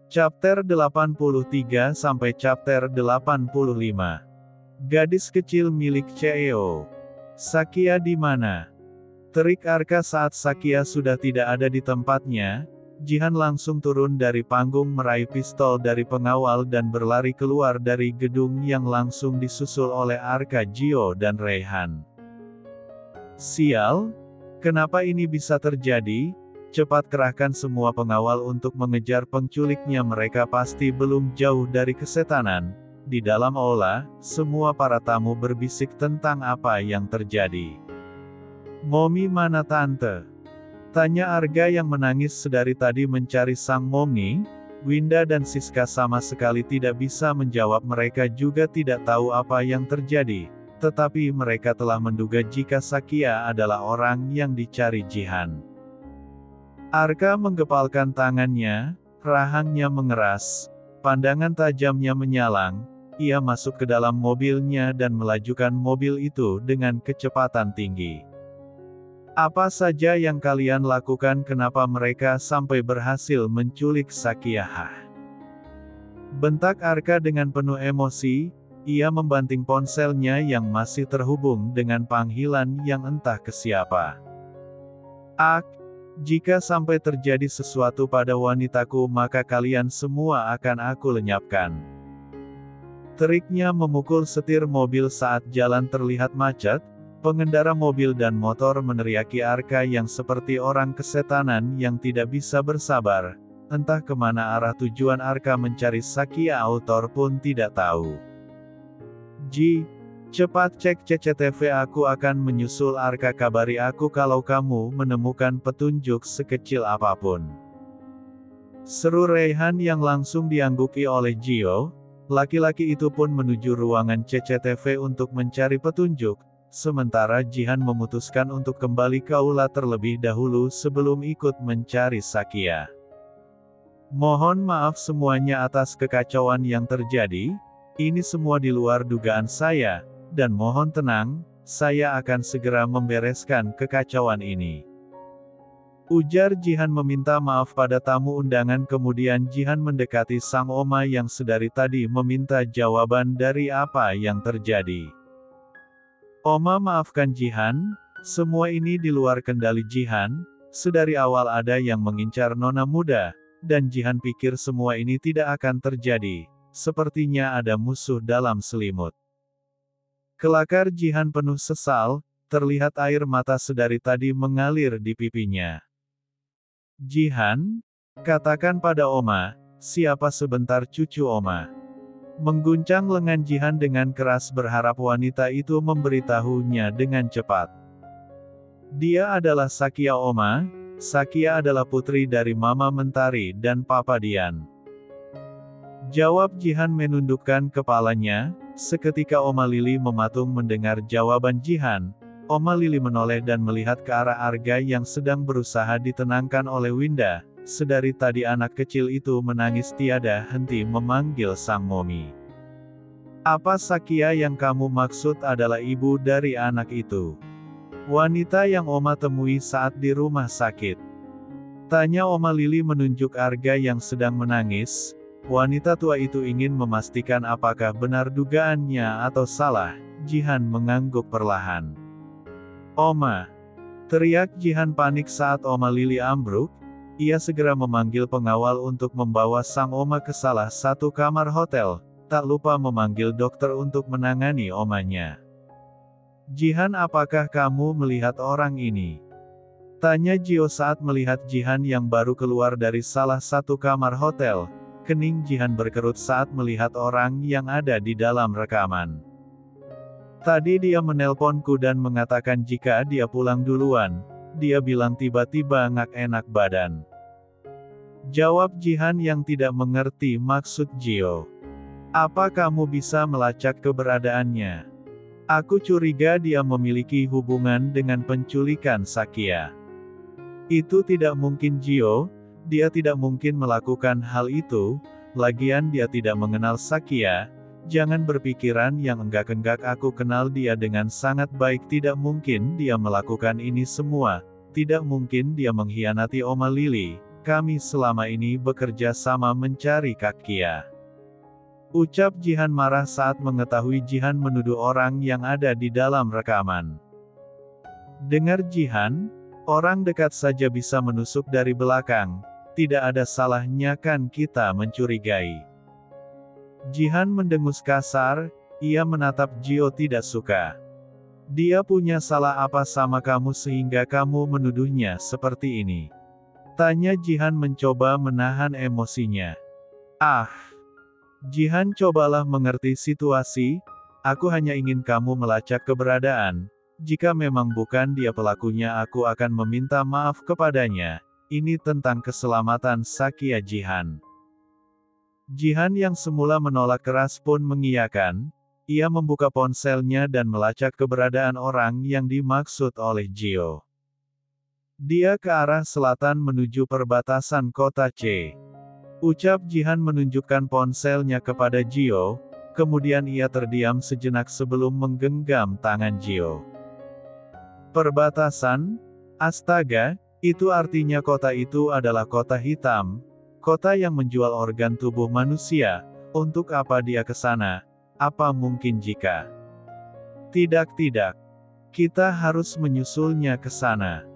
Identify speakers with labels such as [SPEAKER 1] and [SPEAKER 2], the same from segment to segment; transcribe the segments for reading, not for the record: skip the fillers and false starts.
[SPEAKER 1] Chapter 83 sampai chapter 85. Gadis kecil milik Cheo. Sakya di mana? Terik Arka saat Sakya sudah tidak ada di tempatnya. Jihan langsung turun dari panggung meraih pistol dari pengawal dan berlari keluar dari gedung yang langsung disusul oleh Arka, Jio dan Raihan. Sial, kenapa ini bisa terjadi? Cepat kerahkan semua pengawal untuk mengejar penculiknya, mereka pasti belum jauh dari kesetanan. Di dalam aula, semua para tamu berbisik tentang apa yang terjadi. Momi mana tante? Tanya Arga yang menangis sedari tadi mencari sang Momi. Winda dan Siska sama sekali tidak bisa menjawab, mereka juga tidak tahu apa yang terjadi. Tetapi mereka telah menduga jika Sakya adalah orang yang dicari Jihan. Arka menggepalkan tangannya, rahangnya mengeras, pandangan tajamnya menyalang, ia masuk ke dalam mobilnya dan melajukan mobil itu dengan kecepatan tinggi. Apa saja yang kalian lakukan, kenapa mereka sampai berhasil menculik Sakya? Bentak Arka dengan penuh emosi, ia membanting ponselnya yang masih terhubung dengan panggilan yang entah ke siapa. Jika sampai terjadi sesuatu pada wanitaku maka kalian semua akan aku lenyapkan. Teriknya memukul setir mobil saat jalan terlihat macet, pengendara mobil dan motor meneriaki Arka yang seperti orang kesetanan yang tidak bisa bersabar. Entah kemana arah tujuan Arka mencari Sakya, autor pun tidak tahu. Cepat cek CCTV, aku akan menyusul Arka, kabari aku kalau kamu menemukan petunjuk sekecil apapun. Seru Raihan yang langsung diangguki oleh Jio. Laki-laki itu pun menuju ruangan CCTV untuk mencari petunjuk, sementara Jihan memutuskan untuk kembali ke aula terlebih dahulu sebelum ikut mencari Sakya. Mohon maaf semuanya atas kekacauan yang terjadi, ini semua di luar dugaan saya. Dan mohon tenang, saya akan segera membereskan kekacauan ini. Ujar Jihan meminta maaf pada tamu undangan. Kemudian Jihan mendekati sang oma yang sedari tadi meminta jawaban dari apa yang terjadi. Oma, maafkan Jihan, semua ini di luar kendali Jihan, sedari awal ada yang mengincar nona muda, dan Jihan pikir semua ini tidak akan terjadi, sepertinya ada musuh dalam selimut. Kelakar Jihan penuh sesal, terlihat air mata sedari tadi mengalir di pipinya. Jihan, katakan pada Oma, siapa sebentar cucu Oma. Mengguncang lengan Jihan dengan keras berharap wanita itu memberitahunya dengan cepat. Dia adalah Sakya Oma, Sakya adalah putri dari Mama Mentari dan Papa Dian. Jawab Jihan menundukkan kepalanya. Seketika Oma Lili mematung mendengar jawaban Jihan. Oma Lili menoleh dan melihat ke arah Arga yang sedang berusaha ditenangkan oleh Winda. Sedari tadi anak kecil itu menangis tiada henti memanggil sang Momi. Apa Sakya yang kamu maksud adalah ibu dari anak itu? Wanita yang Oma temui saat di rumah sakit. Tanya Oma Lili menunjuk Arga yang sedang menangis. Wanita tua itu ingin memastikan apakah benar dugaannya atau salah. Jihan mengangguk perlahan. Oma! Teriak Jihan panik saat Oma Lili ambruk. Ia segera memanggil pengawal untuk membawa sang Oma ke salah satu kamar hotel, tak lupa memanggil dokter untuk menangani omanya. Jihan, apakah kamu melihat orang ini? Tanya Jio saat melihat Jihan yang baru keluar dari salah satu kamar hotel. Kening Jihan berkerut saat melihat orang yang ada di dalam rekaman. Tadi dia menelponku dan mengatakan jika dia pulang duluan. Dia bilang tiba-tiba nggak enak badan. Jawab Jihan yang tidak mengerti maksud Jio. Apa kamu bisa melacak keberadaannya? Aku curiga dia memiliki hubungan dengan penculikan Sakya. Itu tidak mungkin Jio. Dia tidak mungkin melakukan hal itu, lagian dia tidak mengenal Sakya, Jangan berpikiran yang enggak-enggak, aku kenal dia dengan sangat baik, tidak mungkin dia melakukan ini semua, tidak mungkin dia mengkhianati Oma Lily, kami selama ini bekerja sama mencari Kak Kia. Ucap Jihan marah saat mengetahui Jihan menuduh orang yang ada di dalam rekaman. Dengar Jihan, orang dekat saja bisa menusuk dari belakang, tidak ada salahnya kan kita mencurigai. Jihan mendengus kasar, ia menatap Jio tidak suka. Dia punya salah apa sama kamu sehingga kamu menuduhnya seperti ini? Tanya Jihan mencoba menahan emosinya. Ah! Jihan, cobalah mengerti situasi, aku hanya ingin kamu melacak keberadaan, jika memang bukan dia pelakunya aku akan meminta maaf kepadanya, ini tentang keselamatan Sakya. Jihan. Jihan yang semula menolak keras pun mengiyakan, ia membuka ponselnya dan melacak keberadaan orang yang dimaksud oleh Jio. Dia ke arah selatan menuju perbatasan kota C. Ucap Jihan menunjukkan ponselnya kepada Jio, kemudian ia terdiam sejenak sebelum menggenggam tangan Jio. Perbatasan? Astaga, itu artinya kota itu adalah kota hitam, kota yang menjual organ tubuh manusia. Untuk apa dia ke sana? Apa mungkin jika... Tidak, kita harus menyusulnya ke sana.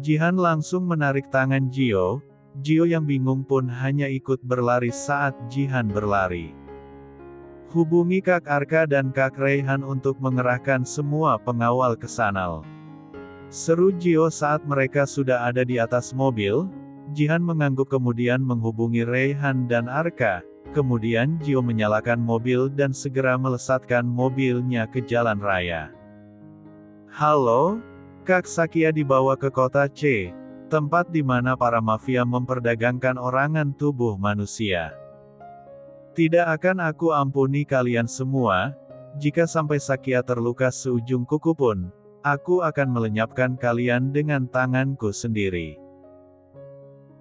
[SPEAKER 1] Jihan langsung menarik tangan Jio. Jio yang bingung pun hanya ikut berlari saat Jihan berlari. Hubungi Kak Arka dan Kak Reihan untuk mengerahkan semua pengawal ke sana. Seru Jio saat mereka sudah ada di atas mobil. Jihan mengangguk kemudian menghubungi Reihan dan Arka. Kemudian Jio menyalakan mobil dan segera melesatkan mobilnya ke jalan raya. Halo? Kak Sakya dibawa ke kota C. Tempat di mana para mafia memperdagangkan orangan tubuh manusia. Tidak akan aku ampuni kalian semua, jika sampai Sakya terluka seujung kuku pun, aku akan melenyapkan kalian dengan tanganku sendiri.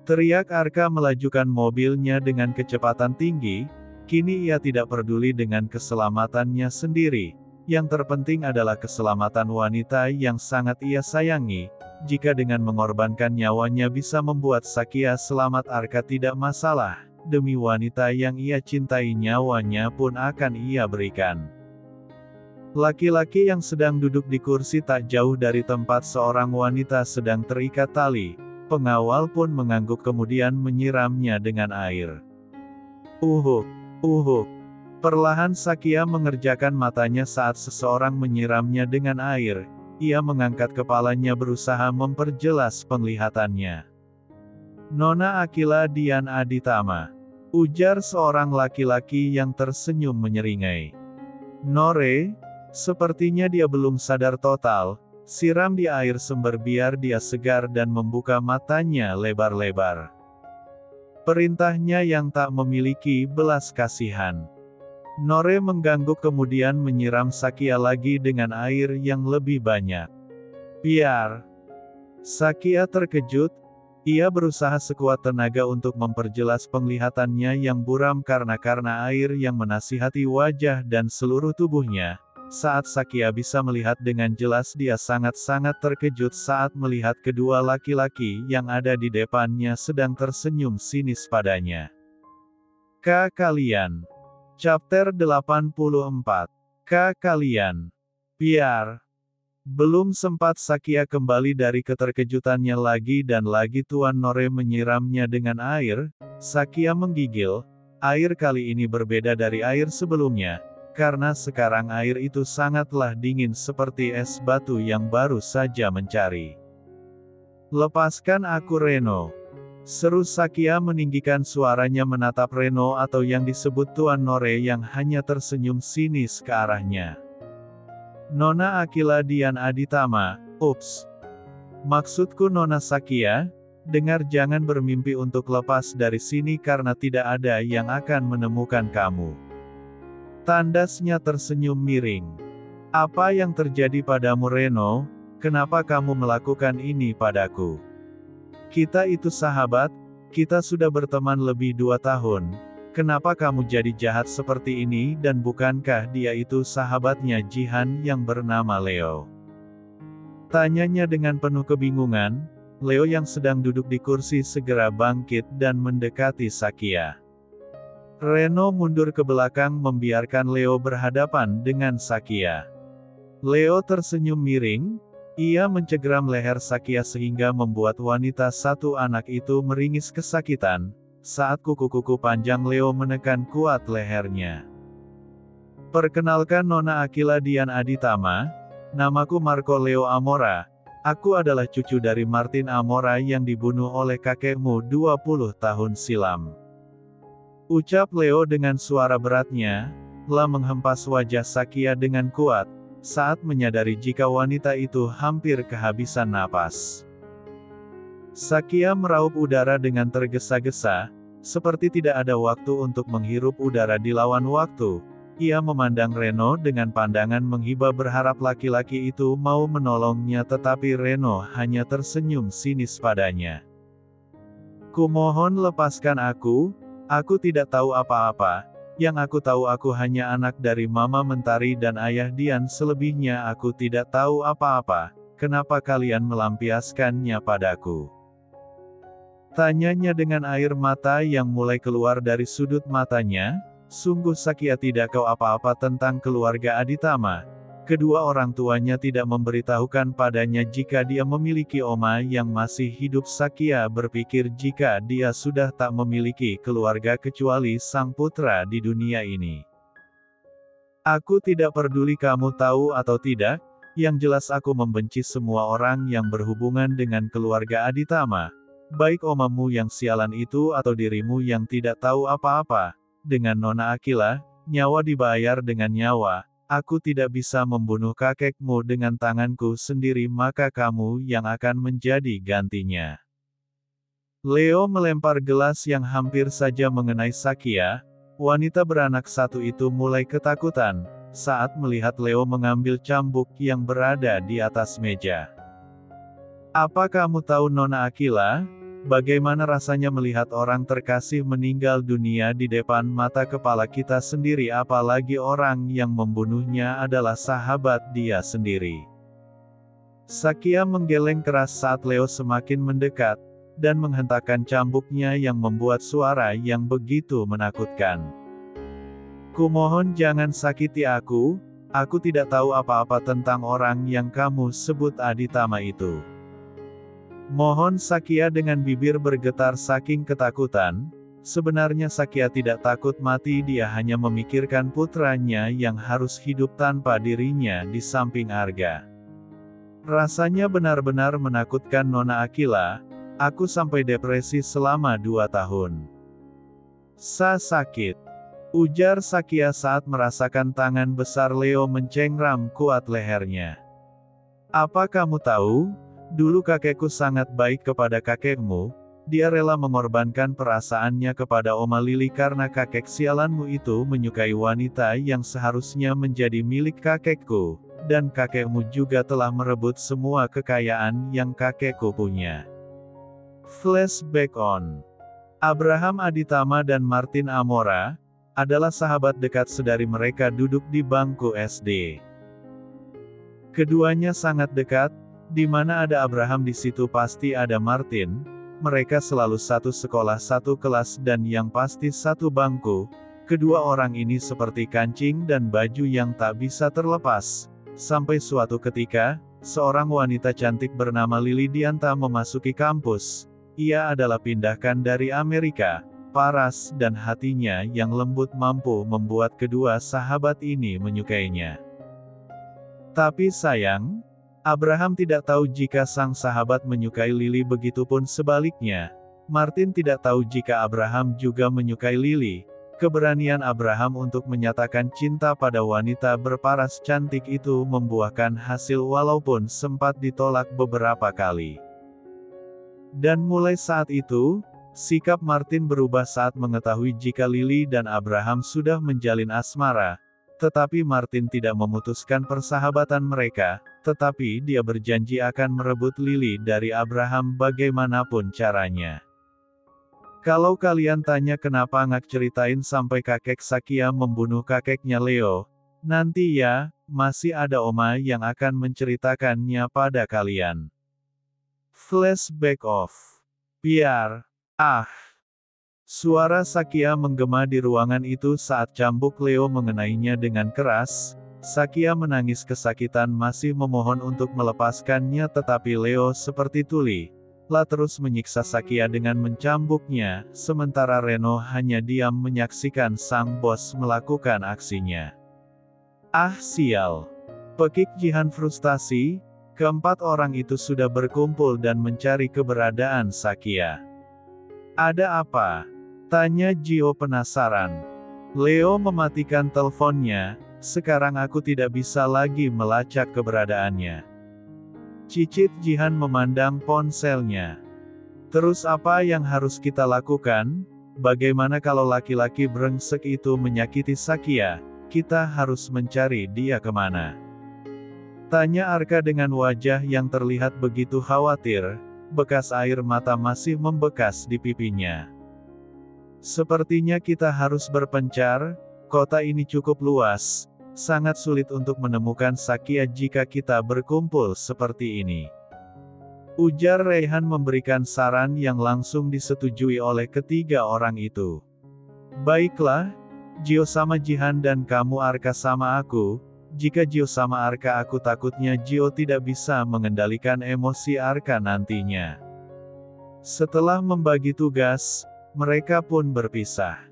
[SPEAKER 1] Teriak Arka melajukan mobilnya dengan kecepatan tinggi, kini ia tidak peduli dengan keselamatannya sendiri, yang terpenting adalah keselamatan wanita yang sangat ia sayangi. Jika dengan mengorbankan nyawanya bisa membuat Sakya selamat, Arka tidak masalah, demi wanita yang ia cintai nyawanya pun akan ia berikan. Laki-laki yang sedang duduk di kursi tak jauh dari tempat seorang wanita sedang terikat tali, pengawal pun mengangguk kemudian menyiramnya dengan air. Uhuk. Perlahan Sakya mengerjakan matanya saat seseorang menyiramnya dengan air. Ia mengangkat kepalanya berusaha memperjelas penglihatannya. Nona Akila Dian Aditama. Ujar seorang laki-laki yang tersenyum menyeringai. Nore, sepertinya dia belum sadar total, siram di air sumber biar dia segar dan membuka matanya lebar-lebar. Perintahnya yang tak memiliki belas kasihan. Nore mengangguk kemudian menyiram Sakya lagi dengan air yang lebih banyak. Biar. Sakya terkejut, ia berusaha sekuat tenaga untuk memperjelas penglihatannya yang buram karena air yang menasihati wajah dan seluruh tubuhnya. Saat Sakya bisa melihat dengan jelas, dia sangat-sangat terkejut saat melihat kedua laki-laki yang ada di depannya sedang tersenyum sinis padanya. Kalian. Chapter 84. Kalian. Biar. Belum sempat Sakya kembali dari keterkejutannya lagi dan lagi Tuan Nore menyiramnya dengan air, Sakya menggigil. Air kali ini berbeda dari air sebelumnya, karena sekarang air itu sangatlah dingin seperti es batu yang baru saja mencari. Lepaskan aku, Reno. Seru Sakya meninggikan suaranya menatap Reno atau yang disebut Tuan Nore yang hanya tersenyum sinis ke arahnya. Nona Akila Dian Aditama, ups. Maksudku Nona Sakya, dengar, jangan bermimpi untuk lepas dari sini karena tidak ada yang akan menemukan kamu. Tandasnya tersenyum miring. Apa yang terjadi padamu, Reno? Kenapa kamu melakukan ini padaku? Kita itu sahabat, kita sudah berteman lebih 2 tahun, kenapa kamu jadi jahat seperti ini dan bukankah dia itu sahabatnya Jihan yang bernama Leo? Tanyanya dengan penuh kebingungan. Leo yang sedang duduk di kursi segera bangkit dan mendekati Sakya. Reno mundur ke belakang membiarkan Leo berhadapan dengan Sakya. Leo tersenyum miring. Ia mencegram leher Sakya sehingga membuat wanita satu anak itu meringis kesakitan, saat kuku-kuku panjang Leo menekan kuat lehernya. Perkenalkan Nona Aquila Dian Aditama, namaku Marco Leo Amora, aku adalah cucu dari Martin Amora yang dibunuh oleh kakekmu 20 tahun silam. Ucap Leo dengan suara beratnya, telah menghempas wajah Sakya dengan kuat, saat menyadari jika wanita itu hampir kehabisan napas. Sakya meraup udara dengan tergesa-gesa, seperti tidak ada waktu untuk menghirup udara di lawan waktu. Ia memandang Reno dengan pandangan menghibah berharap laki-laki itu mau menolongnya tetapi Reno hanya tersenyum sinis padanya. Kumohon lepaskan aku tidak tahu apa-apa. Yang aku tahu aku hanya anak dari Mama Mentari dan Ayah Dian, selebihnya aku tidak tahu apa-apa. Kenapa kalian melampiaskannya padaku? Tanyanya dengan air mata yang mulai keluar dari sudut matanya. Sungguh Sakya tidak tahu apa-apa tentang keluarga Aditama. Kedua orang tuanya tidak memberitahukan padanya jika dia memiliki oma yang masih hidup. Sakya berpikir jika dia sudah tak memiliki keluarga kecuali sang putra di dunia ini. Aku tidak peduli kamu tahu atau tidak, yang jelas aku membenci semua orang yang berhubungan dengan keluarga Aditama. Baik omamu yang sialan itu atau dirimu yang tidak tahu apa-apa. Dengan Nona Aquila, nyawa dibayar dengan nyawa. Aku tidak bisa membunuh kakekmu dengan tanganku sendiri, maka kamu yang akan menjadi gantinya. Leo melempar gelas yang hampir saja mengenai Sakya. Wanita beranak satu itu mulai ketakutan, saat melihat Leo mengambil cambuk yang berada di atas meja. Apa kamu tahu Nona Aquila? Bagaimana rasanya melihat orang terkasih meninggal dunia di depan mata kepala kita sendiri, apalagi orang yang membunuhnya adalah sahabat dia sendiri. Sakya menggeleng keras saat Leo semakin mendekat, dan menghentakkan cambuknya yang membuat suara yang begitu menakutkan. Kumohon jangan sakiti aku tidak tahu apa-apa tentang orang yang kamu sebut Aditama itu. Mohon. Sakya dengan bibir bergetar saking ketakutan. Sebenarnya Sakya tidak takut mati, dia hanya memikirkan putranya yang harus hidup tanpa dirinya di samping Arga. Rasanya benar-benar menakutkan Nona Aquila, aku sampai depresi selama 2 tahun. Sakit, ujar Sakya saat merasakan tangan besar Leo mencengram kuat lehernya. Apa kamu tahu? Dulu kakekku sangat baik kepada kakekmu, dia rela mengorbankan perasaannya kepada Oma Lili karena kakek sialanmu itu menyukai wanita yang seharusnya menjadi milik kakekku, dan kakekmu juga telah merebut semua kekayaan yang kakekku punya. Flashback on. Abraham Aditama dan Martin Amora adalah sahabat dekat sedari mereka duduk di bangku SD. Keduanya sangat dekat. Di mana ada Abraham di situ pasti ada Martin. Mereka selalu satu sekolah, satu kelas, dan yang pasti satu bangku. Kedua orang ini seperti kancing dan baju yang tak bisa terlepas. Sampai suatu ketika, seorang wanita cantik bernama Lily Dianta memasuki kampus. Ia adalah pindahkan dari Amerika. Paras dan hatinya yang lembut mampu membuat kedua sahabat ini menyukainya. Tapi sayang, Abraham tidak tahu jika sang sahabat menyukai Lily, begitupun sebaliknya. Martin tidak tahu jika Abraham juga menyukai Lily. Keberanian Abraham untuk menyatakan cinta pada wanita berparas cantik itu membuahkan hasil walaupun sempat ditolak beberapa kali. Dan mulai saat itu, sikap Martin berubah saat mengetahui jika Lily dan Abraham sudah menjalin asmara. Tetapi Martin tidak memutuskan persahabatan mereka, tetapi dia berjanji akan merebut Lily dari Abraham bagaimanapun caranya. Kalau kalian tanya kenapa ngak ceritain sampai kakek Sakya membunuh kakeknya Leo, nanti ya, masih ada Oma yang akan menceritakannya pada kalian. Flashback off. Biar. Ah. Suara Sakya menggema di ruangan itu saat cambuk Leo mengenainya dengan keras. Sakya menangis kesakitan masih memohon untuk melepaskannya tetapi Leo seperti tuli. Terus menyiksa Sakya dengan mencambuknya, sementara Reno hanya diam menyaksikan sang bos melakukan aksinya. Ah sial. Pekik Jihan frustasi, keempat orang itu sudah berkumpul dan mencari keberadaan Sakya. Ada apa? Tanya Gio penasaran. Leo mematikan teleponnya, sekarang aku tidak bisa lagi melacak keberadaannya. Cicit Jihan memandang ponselnya. Terus apa yang harus kita lakukan? Bagaimana kalau laki-laki brengsek itu menyakiti Sakya? Kita harus mencari dia kemana? Tanya Arka dengan wajah yang terlihat begitu khawatir, bekas air mata masih membekas di pipinya. Sepertinya kita harus berpencar, kota ini cukup luas. Sangat sulit untuk menemukan Sakya jika kita berkumpul seperti ini. Ujar Raihan memberikan saran yang langsung disetujui oleh ketiga orang itu. Baiklah, Gio sama Jihan dan kamu Arka sama aku. Jika Gio sama Arka aku takutnya Gio tidak bisa mengendalikan emosi Arka nantinya. Setelah membagi tugas, mereka pun berpisah.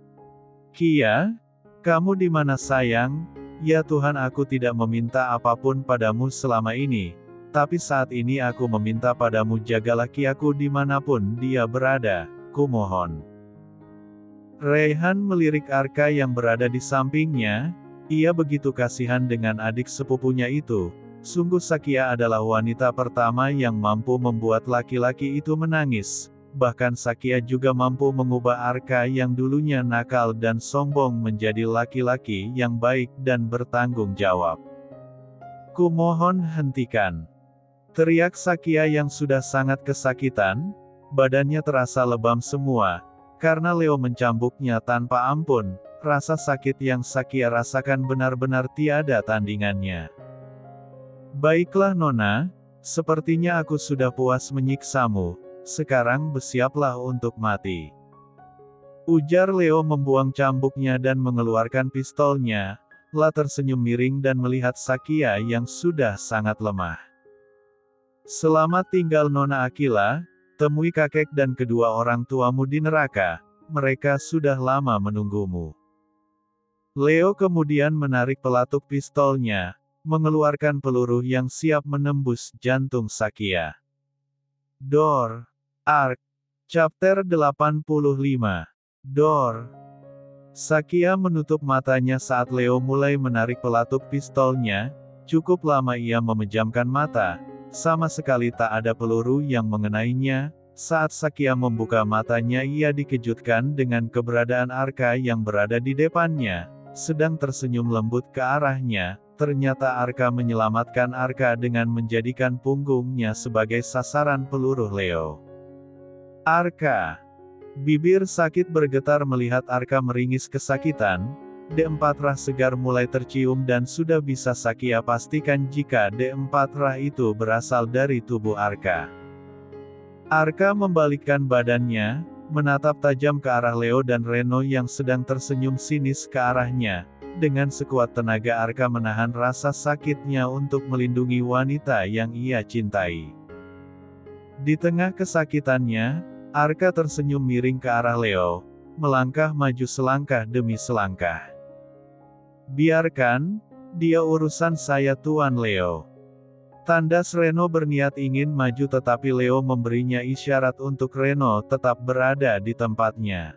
[SPEAKER 1] Kia, kamu di mana sayang? Ya Tuhan aku tidak meminta apapun padamu selama ini, tapi saat ini aku meminta padamu jagalah Kiaku dimanapun dia berada, kumohon. Raihan melirik Arka yang berada di sampingnya, ia begitu kasihan dengan adik sepupunya itu, sungguh Sakya adalah wanita pertama yang mampu membuat laki-laki itu menangis. Bahkan Sakya juga mampu mengubah Arka yang dulunya nakal dan sombong menjadi laki-laki yang baik dan bertanggung jawab. Kumohon hentikan. Teriak Sakya yang sudah sangat kesakitan, badannya terasa lebam semua, karena Leo mencambuknya tanpa ampun, rasa sakit yang Sakya rasakan benar-benar tiada tandingannya. Baiklah Nona, sepertinya aku sudah puas menyiksamu. Sekarang bersiaplah untuk mati. Ujar Leo membuang cambuknya dan mengeluarkan pistolnya, tersenyum miring dan melihat Sakya yang sudah sangat lemah. Selamat tinggal Nona Akila, temui kakek dan kedua orang tuamu di neraka, mereka sudah lama menunggumu. Leo kemudian menarik pelatuk pistolnya, mengeluarkan peluru yang siap menembus jantung Sakya. Door. Ark. Chapter 85. Door. Sakya menutup matanya saat Leo mulai menarik pelatuk pistolnya, cukup lama ia memejamkan mata, sama sekali tak ada peluru yang mengenainya. Saat Sakya membuka matanya ia dikejutkan dengan keberadaan Arka yang berada di depannya, sedang tersenyum lembut ke arahnya. Ternyata Arka menyelamatkan Arka dengan menjadikan punggungnya sebagai sasaran peluru Leo. Arka. Bibir sakit bergetar melihat Arka meringis kesakitan. D4 rah segar mulai tercium dan sudah bisa Sakya pastikan jika D4 rah itu berasal dari tubuh Arka. Arka membalikkan badannya, menatap tajam ke arah Leo dan Reno yang sedang tersenyum sinis ke arahnya. Dengan sekuat tenaga Arka menahan rasa sakitnya untuk melindungi wanita yang ia cintai. Di tengah kesakitannya, Arka tersenyum miring ke arah Leo, melangkah maju selangkah demi selangkah. Biarkan, dia urusan saya Tuan Leo. Tandas Reno berniat ingin maju tetapi Leo memberinya isyarat untuk Reno tetap berada di tempatnya.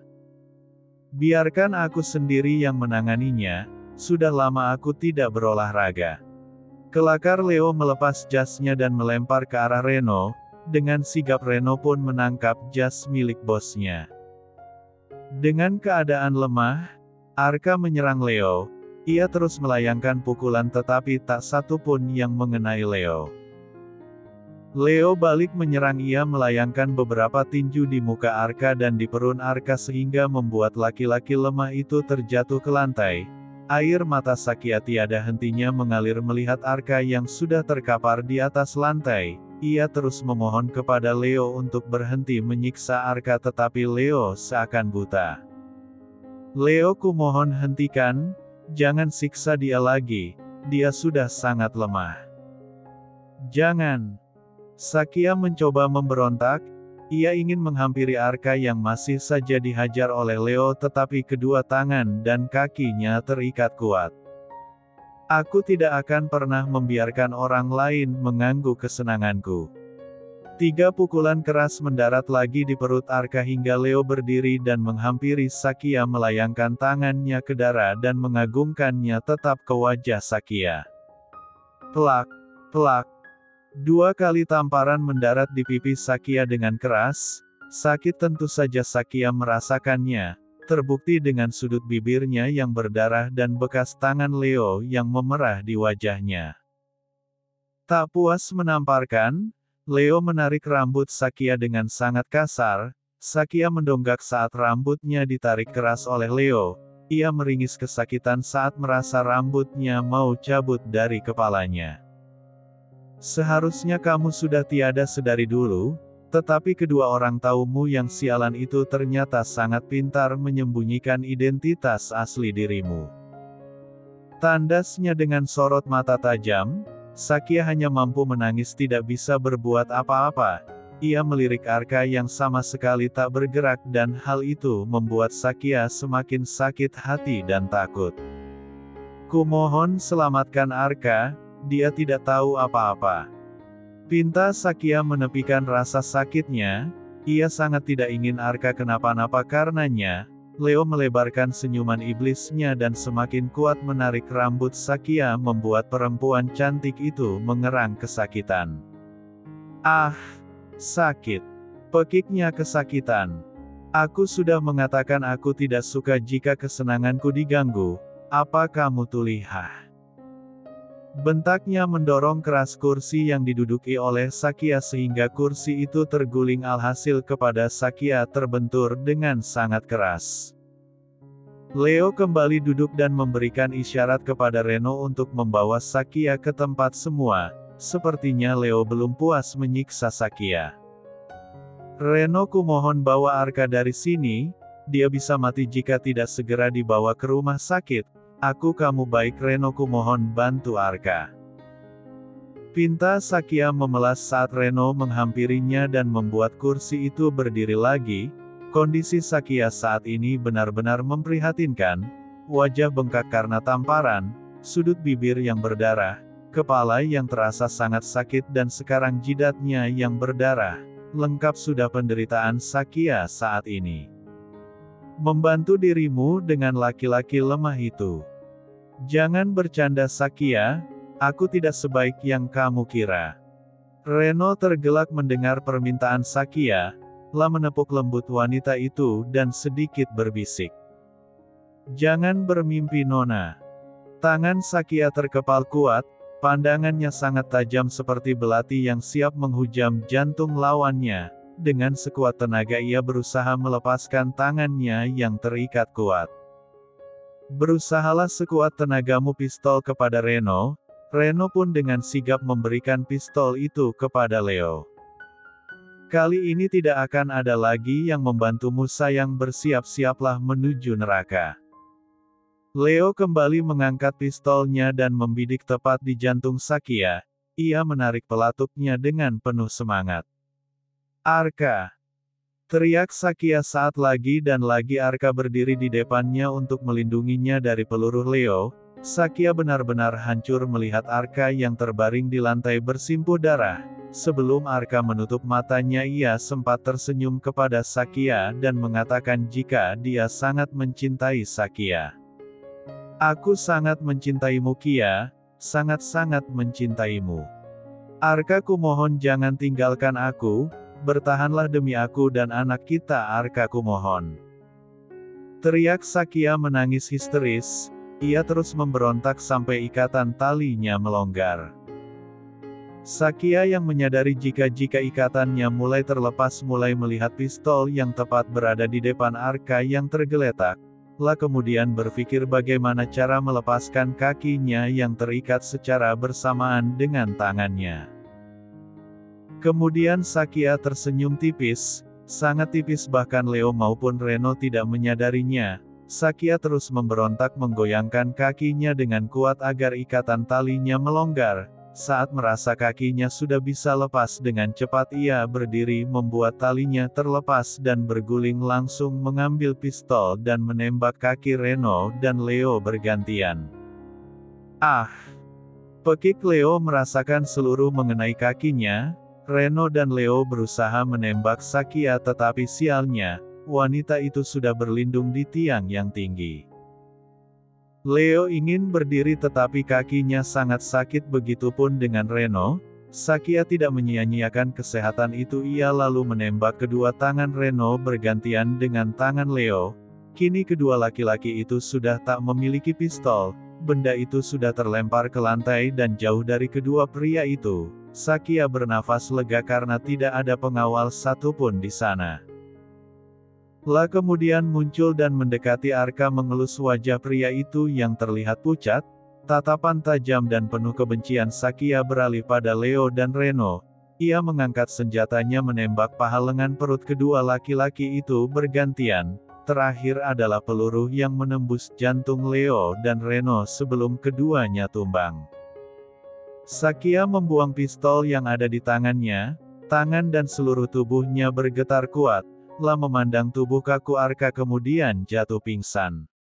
[SPEAKER 1] Biarkan aku sendiri yang menanganinya, sudah lama aku tidak berolahraga. Kelakar Leo melepas jasnya dan melempar ke arah Reno. Dengan sigap Reno pun menangkap jas milik bosnya. Dengan keadaan lemah, Arka menyerang Leo. Ia terus melayangkan pukulan tetapi tak satu pun yang mengenai Leo. Leo balik menyerang. Ia melayangkan beberapa tinju di muka Arka dan di perut Arka sehingga membuat laki-laki lemah itu terjatuh ke lantai. Air mata Sakya tiada hentinya mengalir melihat Arka yang sudah terkapar di atas lantai. Ia terus memohon kepada Leo untuk berhenti menyiksa Arka tetapi Leo seakan buta. Leo, kumohon hentikan, jangan siksa dia lagi, dia sudah sangat lemah. Jangan. Sakya mencoba memberontak, ia ingin menghampiri Arka yang masih saja dihajar oleh Leo tetapi kedua tangan dan kakinya terikat kuat. Aku tidak akan pernah membiarkan orang lain mengganggu kesenanganku. 3 pukulan keras mendarat lagi di perut Arka hingga Leo berdiri dan menghampiri Sakya melayangkan tangannya ke dara dan mengagungkannya tetap ke wajah Sakya. Plak, plak. 2 kali tamparan mendarat di pipi Sakya dengan keras. Sakit tentu saja Sakya merasakannya, terbukti dengan sudut bibirnya yang berdarah dan bekas tangan Leo yang memerah di wajahnya. Tak puas menamparkan, Leo menarik rambut Sakya dengan sangat kasar. Sakya mendonggak saat rambutnya ditarik keras oleh Leo. Ia meringis kesakitan saat merasa rambutnya mau cabut dari kepalanya. Seharusnya kamu sudah tiada sedari dulu, tetapi kedua orang taumu yang sialan itu ternyata sangat pintar menyembunyikan identitas asli dirimu. Tandasnya dengan sorot mata tajam, Sakya hanya mampu menangis tidak bisa berbuat apa-apa. Ia melirik Arka yang sama sekali tak bergerak dan hal itu membuat Sakya semakin sakit hati dan takut. Kumohon selamatkan Arka. Dia tidak tahu apa-apa. Pinta Sakya menepikan rasa sakitnya, ia sangat tidak ingin Arka kenapa-napa karenanya. Leo melebarkan senyuman iblisnya dan semakin kuat menarik rambut Sakya membuat perempuan cantik itu mengerang kesakitan. Ah, sakit. Pekiknya kesakitan. Aku sudah mengatakan aku tidak suka jika kesenanganku diganggu, apa kamu tulihah? Bentaknya mendorong keras kursi yang diduduki oleh Sakya sehingga kursi itu terguling alhasil kepada Sakya terbentur dengan sangat keras. Leo kembali duduk dan memberikan isyarat kepada Reno untuk membawa Sakya ke tempat semua. Sepertinya Leo belum puas menyiksa Sakya. Reno, kumohon bawa Arka dari sini, dia bisa mati jika tidak segera dibawa ke rumah sakit. Aku kamu baik Reno, kumohon bantu Arka. Pinta Sakya memelas saat Reno menghampirinya dan membuat kursi itu berdiri lagi. Kondisi Sakya saat ini benar-benar memprihatinkan. Wajah bengkak karena tamparan, sudut bibir yang berdarah, kepala yang terasa sangat sakit dan sekarang jidatnya yang berdarah. Lengkap sudah penderitaan Sakya saat ini. Membantu dirimu dengan laki-laki lemah itu. Jangan bercanda Sakya, aku tidak sebaik yang kamu kira. Reno tergelak mendengar permintaan Sakya, lah menepuk lembut wanita itu dan sedikit berbisik. Jangan bermimpi Nona. Tangan Sakya terkepal kuat, pandangannya sangat tajam seperti belati yang siap menghujam jantung lawannya. Dengan sekuat tenaga ia berusaha melepaskan tangannya yang terikat kuat. Berusahalah sekuat tenagamu pistol kepada Reno. Reno pun dengan sigap memberikan pistol itu kepada Leo. Kali ini tidak akan ada lagi yang membantumu sayang, bersiap-siaplah menuju neraka. Leo kembali mengangkat pistolnya dan membidik tepat di jantung Sakya. Ia menarik pelatuknya dengan penuh semangat. Arka! Teriak Sakya saat lagi dan lagi Arka berdiri di depannya untuk melindunginya dari peluru Leo. Sakya benar-benar hancur melihat Arka yang terbaring di lantai bersimpuh darah. Sebelum Arka menutup matanya ia sempat tersenyum kepada Sakya dan mengatakan jika dia sangat mencintai Sakya. Aku sangat mencintaimu Kia, sangat-sangat mencintaimu. Arka, kumohon jangan tinggalkan aku. Bertahanlah demi aku dan anak kita Arka, kumohon. Teriak Sakya menangis histeris, ia terus memberontak sampai ikatan talinya melonggar. Sakya yang menyadari jika ikatannya mulai terlepas mulai melihat pistol yang tepat berada di depan Arka yang tergeletak. Kemudian berpikir bagaimana cara melepaskan kakinya yang terikat secara bersamaan dengan tangannya. Kemudian Sakya tersenyum tipis, sangat tipis bahkan Leo maupun Reno tidak menyadarinya. Sakya terus memberontak menggoyangkan kakinya dengan kuat agar ikatan talinya melonggar. Saat merasa kakinya sudah bisa lepas dengan cepat ia berdiri membuat talinya terlepas dan berguling langsung mengambil pistol dan menembak kaki Reno dan Leo bergantian. Ah! Pekik Leo merasakan seluruh mengenai kakinya. Reno dan Leo berusaha menembak Sakya tetapi sialnya, wanita itu sudah berlindung di tiang yang tinggi. Leo ingin berdiri tetapi kakinya sangat sakit begitupun dengan Reno. Sakya tidak menyia-nyiakan kesehatan itu ia lalu menembak kedua tangan Reno bergantian dengan tangan Leo. Kini kedua laki-laki itu sudah tak memiliki pistol, benda itu sudah terlempar ke lantai dan jauh dari kedua pria itu. Sakya bernafas lega karena tidak ada pengawal satupun di sana. Kemudian muncul dan mendekati Arka mengelus wajah pria itu yang terlihat pucat, tatapan tajam dan penuh kebencian Sakya beralih pada Leo dan Reno. Ia mengangkat senjatanya menembak paha lengan perut kedua laki-laki itu bergantian. Terakhir adalah peluru yang menembus jantung Leo dan Reno sebelum keduanya tumbang. Sakya membuang pistol yang ada di tangannya, tangan dan seluruh tubuhnya bergetar kuat. Memandang tubuh kaku Arka kemudian jatuh pingsan.